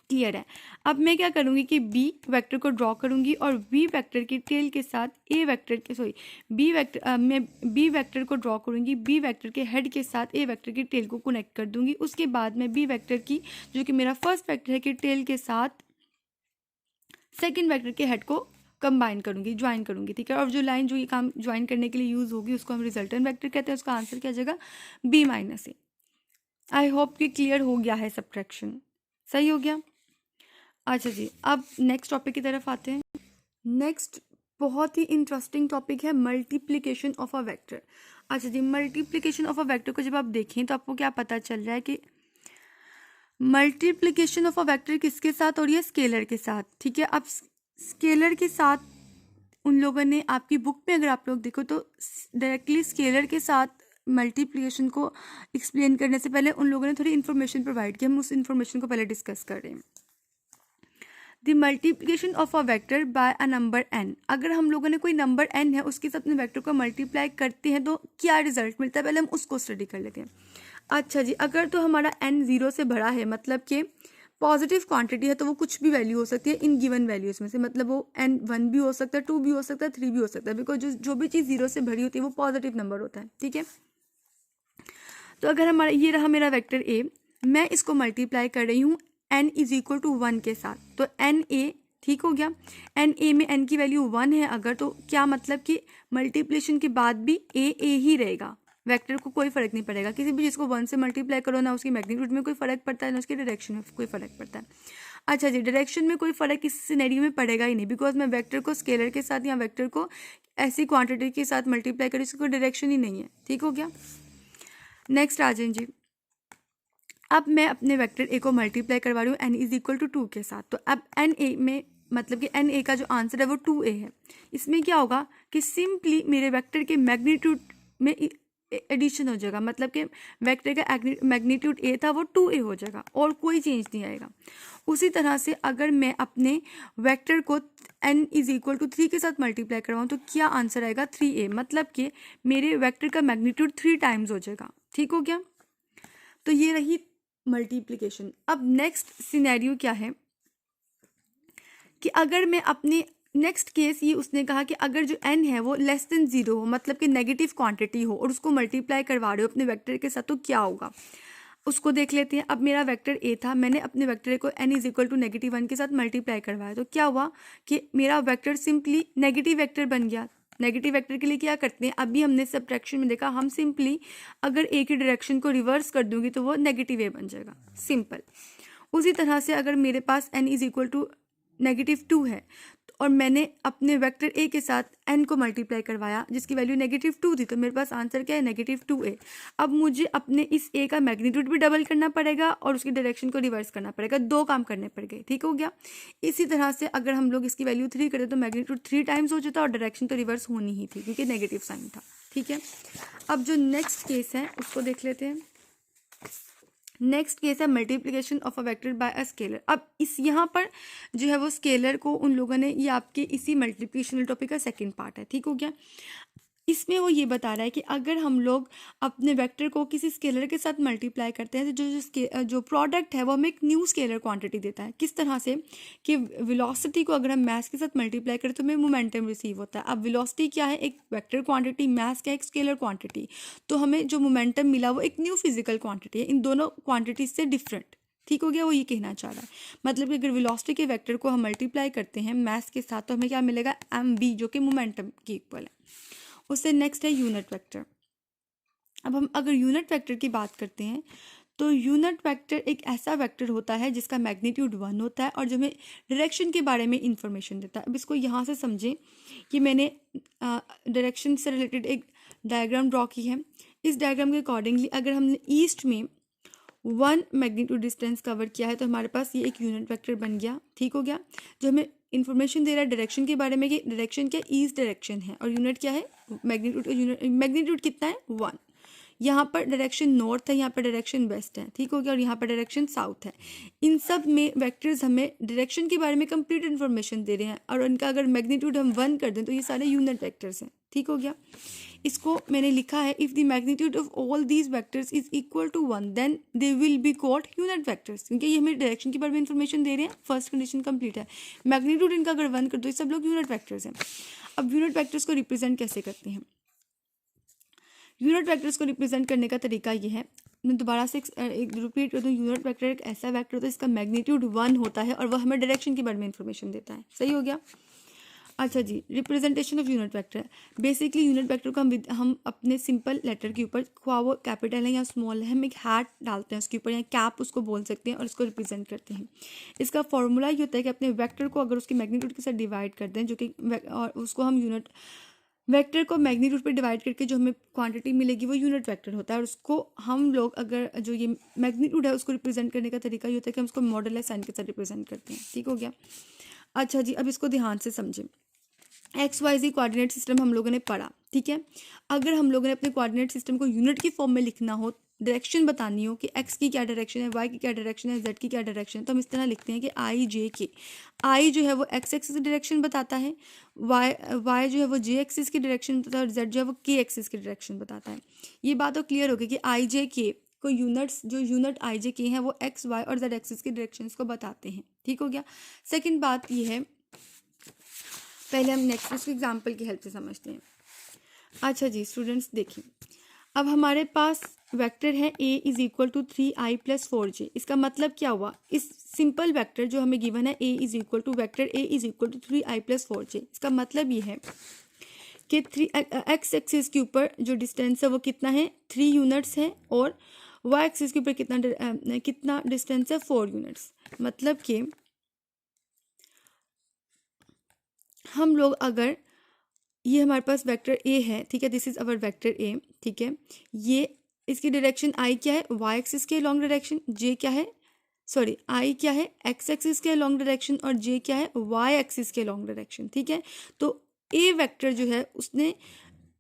क्लियर है। अब मैं क्या करूंगी कि बी वेक्टर को ड्रॉ करूंगी और बी वेक्टर की टेल के साथ मैं बी वेक्टर को ड्रॉ करूंगी, बी वेक्टर के हेड के साथ ए वेक्टर की टेल को कनेक्ट कर दूंगी। उसके बाद मैं बी वेक्टर की, जो कि मेरा फर्स्ट वेक्टर है, की टेल के साथ सेकेंड वेक्टर के हेड को कंबाइन करूंगी, ज्वाइन करूंगी। ठीक है, और जो लाइन जो ये काम ज्वाइन करने के लिए यूज होगी उसको हम रिजल्टेंट वेक्टर कहते हैं। उसका आंसर क्या जाएगा, b minus a. I hope कि क्लियर हो गया है, सब्ट्रैक्शन सही हो गया। अच्छा जी, अब नेक्स्ट टॉपिक की तरफ आते हैं। नेक्स्ट बहुत ही इंटरेस्टिंग टॉपिक है मल्टीप्लिकेशन ऑफ अ वेक्टर। अच्छा जी, मल्टीप्लिकेशन ऑफ अ वेक्टर को जब आप देखें तो आपको क्या पता चल रहा है कि मल्टीप्लिकेशन ऑफ अ वेक्टर किसके साथ हो रही है, स्केलर के साथ। ठीक है, अब स्केलर के साथ उन लोगों ने आपकी बुक में अगर आप लोग देखो तो डायरेक्टली स्केलर के साथ मल्टीप्लिकेशन को एक्सप्लेन करने से पहले उन लोगों ने थोड़ी इन्फॉर्मेशन प्रोवाइड की। हम उस इन्फॉर्मेशन को पहले डिस्कस कर रहे हैं। The multiplication of a vector by a number n, अगर हम लोगों ने कोई नंबर n है उसके साथ अपने वेक्टर को मल्टीप्लाई करते हैं तो क्या रिजल्ट मिलता है, पहले हम उसको स्टडी कर लेते हैं। अच्छा जी, अगर तो हमारा n 0 से बड़ा है, मतलब कि पॉजिटिव क्वांटिटी है, तो वो कुछ भी वैल्यू हो सकती है इन गिवन वैल्यूज में से। मतलब वो n 1 भी हो सकता है, 2 भी हो सकता है, 3 भी हो सकता है, बिकॉज जो भी चीज़ 0 से भरी होती है वो पॉजिटिव नंबर होता है। ठीक है, तो अगर हमारा ये रहा मेरा वेक्टर a, मैं इसको मल्टीप्लाई कर रही हूँ n इज इक्वल टू 1 के साथ, तो एन ए, ठीक हो गया। एन ए में n की वैल्यू 1 है अगर, तो क्या मतलब कि मल्टीप्लिकेशन के बाद भी ए ही रहेगा, वेक्टर को कोई फर्क नहीं पड़ेगा। किसी भी चीज़ को 1 से मल्टीप्लाई करो ना उसकी मैग्नीट्यूड में कोई फर्क पड़ता है ना उसकी डायरेक्शन में कोई फर्क पड़ता है। अच्छा जी, डायरेक्शन में कोई फर्क इस सिनेरियो में पड़ेगा ही नहीं, बिकॉज मैं वेक्टर को स्केलर के साथ या वेक्टर को ऐसी क्वांटिटी के साथ मल्टीप्लाई करूँ, इसकी कोई डायरेक्शन ही नहीं है। ठीक हो गया। नेक्स्ट आ जाए जी, अब मैं अपने वेक्टर ए को मल्टीप्लाई करवा रही हूँ n इज इक्वल टू 2 के साथ। तो अब एन ए में, मतलब कि एन ए का जो आंसर है वो 2a है। इसमें क्या होगा कि सिंपली मेरे वेक्टर के मैग्नीट्यूड में एडिशन हो जाएगा, मतलब कि वेक्टर का मैग्नीट्यूड a था वो 2a हो जाएगा और कोई चेंज नहीं आएगा। उसी तरह से अगर मैं अपने वेक्टर को n इज इक्वल टू 3 के साथ मल्टीप्लाई करवाऊँ तो क्या आंसर आएगा, 3a, मतलब कि मेरे वेक्टर का मैग्नीट्यूड 3 टाइम्स हो जाएगा। ठीक हो गया। तो ये रही मल्टीप्लिकेशन। अब नेक्स्ट सिनेरियो क्या है कि अगर मैं अपने नेक्स्ट केस, ये उसने कहा कि अगर जो n है वो लेस देन 0 हो, मतलब कि नेगेटिव क्वांटिटी हो, और उसको मल्टीप्लाई करवा रहे हो अपने वेक्टर के साथ, तो क्या होगा उसको देख लेते हैं। अब मेरा वेक्टर a था, मैंने अपने वेक्टर को n इज इक्वल टू -1 के साथ मल्टीप्लाई करवाया, तो क्या हुआ कि मेरा वेक्टर सिंपली नेगेटिव वेक्टर बन गया। नेगेटिव वेक्टर के लिए क्या करते हैं, अभी हमने सब्ट्रैक्शन में देखा, हम सिंपली अगर ए की डायरेक्शन को रिवर्स कर दूंगी तो वो नेगेटिव ए बन जाएगा, सिंपल। उसी तरह से अगर मेरे पास n इज इक्वल टू -2 है और मैंने अपने वेक्टर ए के साथ n को मल्टीप्लाई करवाया जिसकी वैल्यू -2 थी, तो मेरे पास आंसर क्या है, -2a। अब मुझे अपने इस a का मैग्नीट्यूड भी डबल करना पड़ेगा और उसकी डायरेक्शन को रिवर्स करना पड़ेगा, 2 काम करने पड़ गए। ठीक हो गया। इसी तरह से अगर हम लोग इसकी वैल्यू 3 करते तो मैग्नीट्यूड 3 टाइम्स हो जाता और डायरेक्शन तो रिवर्स होनी ही थी क्योंकि नेगेटिव साइन था। ठीक है, अब जो नेक्स्ट केस है उसको देख लेते हैं। नेक्स्ट केस है multiplication of a vector by a scalar. अब इस यहाँ पर जो है वो स्केलर को उन लोगों ने, ये आपके इसी मल्टीप्लिकेशन टॉपिक का सेकंड पार्ट है। ठीक हो गया। इसमें वो ये बता रहा है कि अगर हम लोग अपने वेक्टर को किसी स्केलर के साथ मल्टीप्लाई करते हैं तो जो प्रोडक्ट है वो हमें एक न्यू स्केलर क्वांटिटी देता है। किस तरह से कि वेलोसिटी को अगर हम मास के साथ मल्टीप्लाई करें तो हमें मोमेंटम रिसीव होता है। अब वेलोसिटी क्या है, एक वेक्टर क्वांटिटी, मास क्या है, एक स्केलर क्वांटिटी, तो हमें जो मोमेंटम मिला वो एक न्यू फिजिकल क्वांटिटी है, इन दोनों क्वांटिटी से डिफरेंट। ठीक हो गया, वो ये कहना चाह रहा है। मतलब कि अगर वेलोसिटी के वेक्टर को हम मल्टीप्लाई करते हैं मास के साथ तो हमें क्या मिलेगा, mv, जो कि मोमेंटम की इक्वल है। उससे नेक्स्ट है यूनिट वेक्टर। अब हम अगर यूनिट वेक्टर की बात करते हैं तो यूनिट वेक्टर एक ऐसा वेक्टर होता है जिसका मैग्नीट्यूड 1 होता है और जो हमें डायरेक्शन के बारे में इंफॉर्मेशन देता है। अब इसको यहाँ से समझें कि मैंने डायरेक्शन से रिलेटेड एक डायग्राम ड्रॉ की है। इस डायग्राम के अकॉर्डिंगली अगर हमने ईस्ट में 1 मैग्नीट्यूड डिस्टेंस कवर किया है तो हमारे पास ये एक यूनिट वेक्टर बन गया, ठीक हो गया, जो हमें इन्फॉर्मेशन दे रहा है डायरेक्शन के बारे में कि डायरेक्शन क्या ईस्ट डायरेक्शन है और यूनिट क्या है मैग्नीट्यूड। मैग्नीट्यूड कितना है 1। यहाँ पर डायरेक्शन नॉर्थ है, यहाँ पर डायरेक्शन वेस्ट है, ठीक हो गया, और यहाँ पर डायरेक्शन साउथ है। इन सब में वेक्टर्स हमें डायरेक्शन के बारे में कंप्लीट इन्फॉर्मेशन दे रहे हैं और उनका अगर मैग्नीट्यूड हम 1 कर दें तो ये सारे यूनिट वेक्टर्स हैं, ठीक हो गया। इसको मैंने लिखा है if the magnitude of all these vectors is equal to 1 then they will be called unit vectors, क्योंकि ये हमें डायरेक्शन के बारे में इन्फॉर्मेशन दे रहे हैं। फर्स्ट कंडीशन कंप्लीट है, मैग्नीट्यूड इनका अगर 1 कर दो ये सब लोग यूनिट वेक्टर्स हैं। अब यूनिट वेक्टर्स को रिप्रेजेंट कैसे करते हैं? यूनिट वेक्टर्स को रिप्रेजेंट करने का तरीका ये है, मैं दोबारा से एक रिपीट कर दूँ। यूनिट वेक्टर एक ऐसा वेक्टर होता है इसका मैग्नीट्यूड 1 होता है और वह हमें डायरेक्शन के बारे में इंफॉर्मेशन देता है, सही हो गया। अच्छा जी, representation of unit vector. Basically unit vector को हम अपने सिंपल लेटर के ऊपर, ख्वा वो कैपिटल है या स्मॉल है, हम एक हैट डालते हैं उसके ऊपर या कैप उसको बोल सकते हैं और इसको रिप्रेजेंट करते हैं। इसका फॉर्मूला ये होता है कि अपने वेक्टर को अगर उसके मैग्नीट्यूड के साथ डिवाइड कर दें, जो कि और उसको हम यूनिट वेक्टर को मैग्नीट्यूड पे डिवाइड करके जो हमें क्वांटिटी मिलेगी वो यूनिट वेक्टर होता है। और उसको हम लोग अगर जो ये मैग्नीट्यूड है उसको रिप्रेजेंट करने का तरीका ये होता है कि हम उसको मॉडुलस साइन के साथ रिप्रेजेंट करते हैं, ठीक हो गया। अच्छा जी, अब इसको ध्यान से समझें। XYZ कोऑर्डिनेट सिस्टम हम लोगों ने पढ़ा, ठीक है। अगर हम लोगों ने अपने कोऑर्डिनेट सिस्टम को यूनिट की फॉर्म में लिखना हो, डायरेक्शन बतानी हो कि x की क्या डायरेक्शन है, y की क्या डायरेक्शन है, z की क्या डायरेक्शन है, तो हम इस तरह लिखते हैं कि I J K। I जो है वो x एक्सिस की डायरेक्शन बताता है, y जो है वो j एक्सिस की डायरेक्शन बताता है और z जो है वो k एक्सिस की डायरेक्शन बताता है। ये बात तो क्लियर होगी कि I J K को यूनिट्स, जो यूनिट I J K हैं वो x y और z एक्सिस की डायरेक्शन को बताते हैं, ठीक हो गया। सेकेंड बात ये है, पहले हम नेक्स्ट इसको एग्जाम्पल की हेल्प से समझते हैं। अच्छा जी स्टूडेंट्स देखिए, अब हमारे पास वेक्टर है a is equal to 3i + 4j। इसका मतलब क्या हुआ? इस सिंपल वेक्टर जो हमें गिवन है a is equal to vector a is equal to 3i + 4j, इसका मतलब ये है कि x एक्सिस के ऊपर जो डिस्टेंस है वो कितना है 3 यूनिट्स है और y एक्सिस के ऊपर कितना डिस्टेंस है 4 यूनिट्स। मतलब कि हम लोग अगर ये हमारे पास वेक्टर a है, ठीक है, this is our vector a, ठीक है, ये इसकी डायरेक्शन i क्या है y एक्सिस के लॉन्ग डायरेक्शन, j क्या है i क्या है x एक्सिस के लॉन्ग डायरेक्शन और j क्या है y एक्सिस के लॉन्ग डायरेक्शन, ठीक है। तो a वेक्टर जो है उसने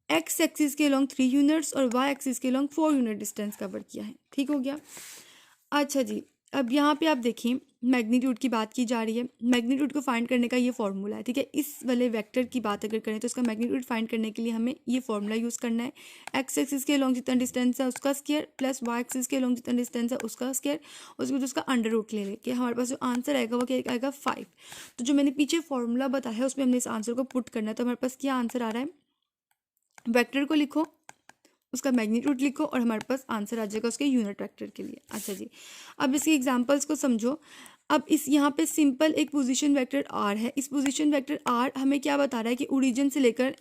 x एक्सिस के लॉन्ग 3 यूनिट्स और y एक्सिस के लॉन्ग 4 यूनिट डिस्टेंस कवर किया है, ठीक हो गया। अच्छा जी, अब यहाँ पे आप देखिए मैग्नीट्यूड की बात की जा रही है। मैग्नीट्यूड को फाइंड करने का ये फॉर्मूला है, ठीक है। इस वाले वेक्टर की बात अगर करें तो इसका मैग्नीट्यूड फाइंड करने के लिए हमें ये फॉर्मूला यूज़ करना है, एक्स एक्सिस के लॉन्ग जितना डिस्टेंस है उसका स्क्वायर प्लस वाई एक्सिस के लॉन्ग जितना डिस्टेंस है उसका स्क्वायर, उसके बाद उसका अंडर रूट ले लेके हमारे पास जो आंसर आएगा वो क्या आएगा 5। तो जो मैंने पीछे फॉर्मूला बताया है उसमें हमने इस आंसर को पुट करना है। तो हमारे पास क्या आंसर आ रहा है, वेक्टर को लिखो, उसका मैग्नीट्यूड लिखो और हमारे पास आंसर आ जाएगा उसके यूनिट वेक्टर के लिए। अच्छा जी, अब इसके एग्जांपल्स को समझो। अब इस यहाँ पे सिंपल एक पोजीशन वेक्टर r है। इस पोजीशन वेक्टर r हमें क्या बता रहा है कि ओरिजिन से लेकर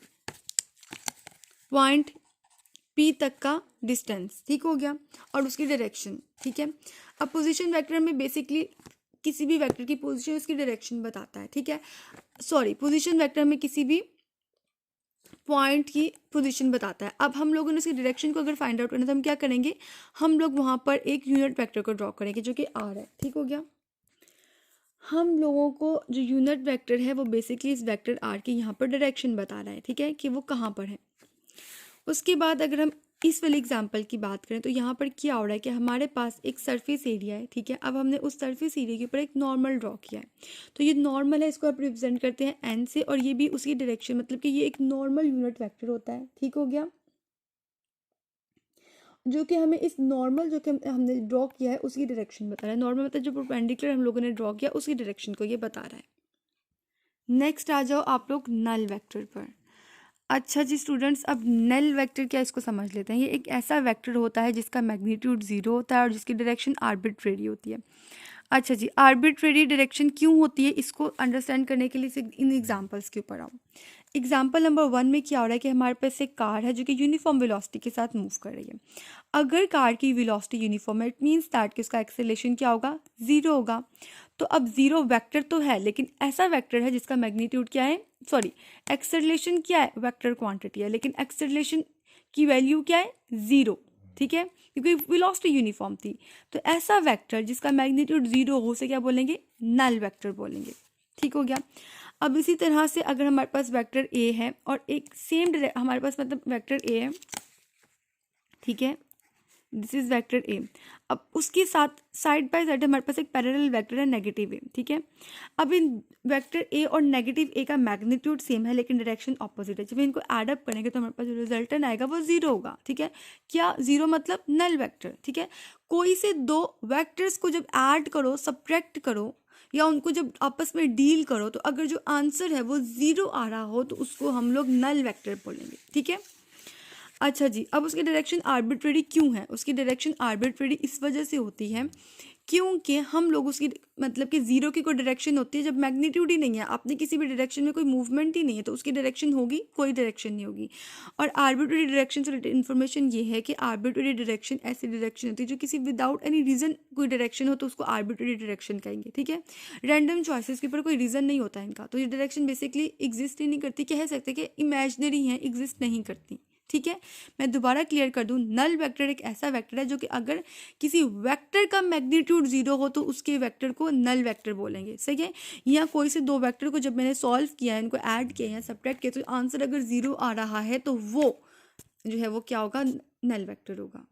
पॉइंट P तक का डिस्टेंस, ठीक हो गया, और उसकी डायरेक्शन, ठीक है। अब पोजीशन वेक्टर में बेसिकली किसी भी वेक्टर की पोजीशन उसकी डायरेक्शन बताता है, ठीक है। पोजीशन वेक्टर में किसी भी पॉइंट की पोजीशन बताता है। अब हम लोगों ने उसकी डायरेक्शन को अगर फाइंड आउट करना तो हम क्या करेंगे, हम लोग वहाँ पर एक यूनिट वेक्टर को ड्रॉ करेंगे जो कि r है, ठीक हो गया। हम लोगों को जो यूनिट वेक्टर है वो बेसिकली इस वेक्टर r की यहाँ पर डायरेक्शन बता रहा है, ठीक है, कि वो कहाँ पर है। उसके बाद अगर हम इस वाले एग्जाम्पल की बात करें तो यहाँ पर क्या हो रहा है कि हमारे पास एक सरफेस एरिया है, ठीक है। अब हमने उस सरफेस एरिया के ऊपर एक नॉर्मल ड्रॉ किया है, तो ये नॉर्मल है, इसको आप रिप्रेजेंट करते हैं n से, और ये भी उसी डायरेक्शन, मतलब कि ये एक नॉर्मल यूनिट वेक्टर होता है, ठीक हो गया, जो कि हमें इस नॉर्मल जो कि हमने ड्रॉ किया है उसकी डायरेक्शन बता रहा है। नॉर्मल मतलब जो परपेंडिकुलर हम लोगों ने ड्रॉ किया उसकी डायरेक्शन को ये बता रहा है। नेक्स्ट आ जाओ आप लोग नल वेक्टर पर। अच्छा जी स्टूडेंट्स, अब नल वेक्टर क्या, इसको समझ लेते हैं। ये एक ऐसा वेक्टर होता है जिसका मैग्नीट्यूड 0 होता है और जिसकी डायरेक्शन आर्बिट्रेरी होती है। अच्छा जी, आर्बिट्रेरी डायरेक्शन क्यों होती है, इसको अंडरस्टैंड करने के लिए इन एग्जांपल्स के ऊपर आओ। एग्जाम्पल नंबर 1 में क्या हो रहा है कि हमारे पास एक कार है जो कि यूनिफॉर्म वेलोसिटी के साथ मूव कर रही है। अगर कार की वेलोसिटी यूनिफॉर्म है, इट मीन्स दैट कि उसका एक्सेलरेशन क्या होगा, 0 होगा। तो अब 0 वेक्टर तो है, लेकिन ऐसा वेक्टर है जिसका मैग्नीट्यूड क्या है, सॉरी एक्सेलरेशन क्या है, वेक्टर क्वांटिटी है, लेकिन एक्सेलरेशन की वैल्यू क्या है, 0। ठीक है, क्योंकि वेलोसिटी यूनिफॉर्म थी। तो ऐसा वेक्टर जिसका मैग्नीट्यूड 0 हो, उसे क्या बोलेंगे, नल वेक्टर बोलेंगे। ठीक हो गया। अब इसी तरह से अगर हमारे पास वेक्टर ए है और एक सेम हमारे पास मतलब वेक्टर ए है, ठीक है, दिस इज वेक्टर ए। अब उसके साथ साइड बाय साइड हमारे पास एक पैरेलल वेक्टर है नेगेटिव ए। ठीक है, अब इन वेक्टर ए और नेगेटिव ए का मैग्नीट्यूड सेम है लेकिन डायरेक्शन ऑपोजिट है। जब इनको ऐड अप करेंगे तो हमारे पास जो रिजल्टेंट आएगा वो 0 होगा। ठीक है, क्या 0 मतलब नल वेक्टर। ठीक है, कोई से दो वेक्टर्स को जब ऐड करो, सब्ट्रैक्ट करो या उनको जब आपस में डील करो, तो अगर जो आंसर है वो 0 आ रहा हो तो उसको हम लोग नल वेक्टर बोलेंगे। ठीक है, अच्छा जी। अब उसकी डायरेक्शन आर्बिट्रेरी क्यों है, उसकी डायरेक्शन आर्बिट्रेरी इस वजह से होती है क्योंकि हम लोग उसकी मतलब कि 0 की कोई डायरेक्शन होती है जब मैग्नीट्यूड ही नहीं है, आपने किसी भी डायरेक्शन में कोई मूवमेंट ही नहीं है तो उसकी डायरेक्शन होगी, कोई डायरेक्शन नहीं होगी। और आर्बिट्रेरी डायरेक्शन से रिलेटेड इन्फॉर्मेशन ये है कि आर्बिट्रेरी डायरेक्शन ऐसी डायरेक्शन होती है जो किसी विदाउट एनी रीजन कोई डायरेक्शन हो तो उसको आर्बिट्रेरी डायरेक्शन कहेंगे। ठीक है, रैंडम चॉइसेस के ऊपर कोई रीजन नहीं होता इनका, तो ये डायरेक्शन बेसिकली एग्जिस्ट ही नहीं करती, कह सकते कि इमेजिनरी है, एग्जिस्ट नहीं करती। ठीक है, मैं दोबारा क्लियर कर दूं, नल वेक्टर एक ऐसा वेक्टर है जो कि अगर किसी वेक्टर का मैग्नीट्यूड 0 हो तो उसके वेक्टर को नल वेक्टर बोलेंगे। सही है, या कोई से दो वेक्टर को जब मैंने सॉल्व किया है, इनको ऐड किया है, सब्ट्रैक्ट किया, तो आंसर अगर 0 आ रहा है तो वो जो है वो क्या होगा, नल वेक्टर होगा।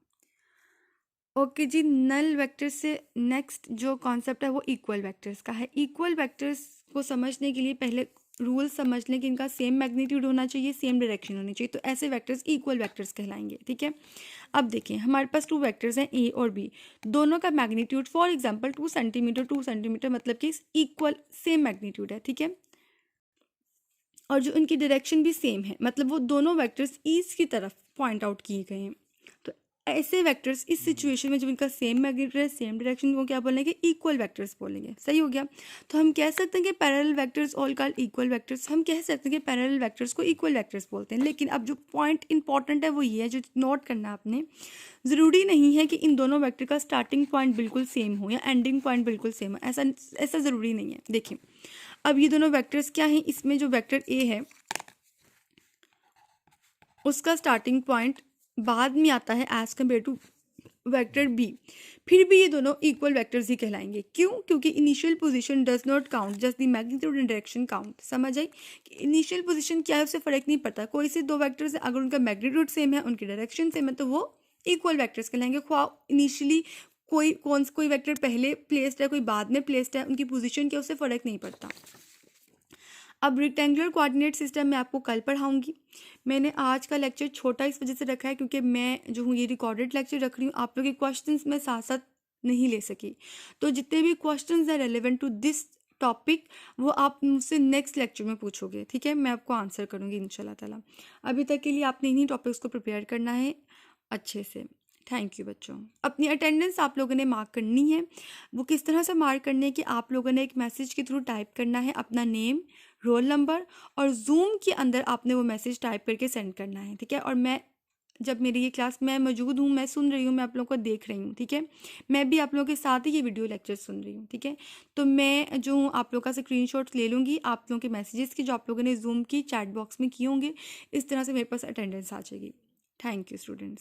ओके जी, नल वेक्टर से नेक्स्ट जो कॉन्सेप्ट है वो इक्वल वेक्टर्स का है। इक्वल वेक्टर्स को समझने के लिए पहले रूल समझ लें कि इनका सेम मैग्नीट्यूड होना चाहिए, सेम डायरेक्शन होनी चाहिए, तो ऐसे वेक्टर्स इक्वल वेक्टर्स कहलाएंगे। ठीक है, अब देखिए हमारे पास 2 वेक्टर्स हैं ए और बी, दोनों का magnitude for example 2 centimetre 2 centimetre मतलब कि इक्वल सेम मैग्नीट्यूड है। ठीक है, और जो इनकी डायरेक्शन भी सेम है, मतलब वो दोनों वेक्टर्स ईस्ट की तरफ पॉइंट आउट किए गए हैं। तो ऐसे वेक्टर्स इस सिचुएशन में जब इनका सेम मैग्नीट्यूड है, सेम डायरेक्शन, को क्या बोलेंगे, इक्वल वेक्टर्स बोलेंगे। सही हो गया। तो हम कह सकते हैं कि parallel vectors all called equal vectors, हम कह सकते हैं कि पैरेलल वेक्टर्स को इक्वल वेक्टर्स बोलते हैं। लेकिन अब जो पॉइंट इंपॉर्टेंट है वो ये है, जो नोट करना है आपने, ज़रूरी नहीं है कि इन दोनों वेक्टर का स्टार्टिंग पॉइंट बिल्कुल सेम हो या एंडिंग पॉइंट बिल्कुल सेम हो, ऐसा ज़रूरी नहीं है। देखिए अब ये दोनों वेक्टर्स क्या हैं, इसमें जो वेक्टर ए है उसका स्टार्टिंग पॉइंट बाद में आता है as compare to vector b, फिर भी ये दोनों इक्वल वेक्टर्स ही कहलाएंगे। क्यों? क्योंकि initial position does not count, just the magnitude and direction count. समझ आई कि इनिशियल पोजीशन क्या है उससे फर्क नहीं पड़ता, कोई से दो वेक्टर्स है, अगर उनका मैग्नीट्यूड सेम है, उनकी डायरेक्शन सेम है, तो वो इक्वल वेक्टर्स कहलाएंगे। इनिशियली कोई वेक्टर पहले प्लेस्ड है, कोई बाद में प्लेस्ड है, उनकी पोजीशन क्या उससे फर्क नहीं पड़ता। अब रेक्टेंगुलर कोऑर्डिनेट सिस्टम मैं आपको कल पढ़ाऊंगी। मैंने आज का लेक्चर छोटा इस वजह से रखा है क्योंकि मैं जो हूँ ये रिकॉर्डेड लेक्चर रख रही हूँ, आप लोग के क्वेश्चंस मैं साथ साथ नहीं ले सकी, तो जितने भी क्वेश्चंस हैं रेलेवेंट टू दिस टॉपिक वो आप मुझसे नेक्स्ट लेक्चर में पूछोगे। ठीक है, मैं आपको आंसर करूँगी इंशाल्लाह ताला। अभी तक के लिए आपने इन्हीं टॉपिक्स को प्रिपेयर करना है अच्छे से। थैंक यू बच्चों। अपनी अटेंडेंस आप लोगों ने मार्क करनी है। वो किस तरह से मार्क करनी है कि आप लोगों ने एक मैसेज के थ्रू टाइप करना है अपना नेम, रोल नंबर, और जूम के अंदर आपने वो मैसेज टाइप करके सेंड करना है। ठीक है, और मैं जब मेरी ये क्लास में मौजूद हूँ, मैं सुन रही हूँ, मैं आप लोगों को देख रही हूँ। ठीक है, मैं भी आप लोगों के साथ ही ये वीडियो लेक्चर सुन रही हूँ। ठीक है, तो मैं जो हूँ आप लोगों का स्क्रीनशॉट्स ले लूँगी आप लोगों के मैसेजेस की जो आप लोगों ने जूम की चैट बॉक्स में किए होंगे, इस तरह से मेरे पास अटेंडेंस आ जाएगी। Thank you students.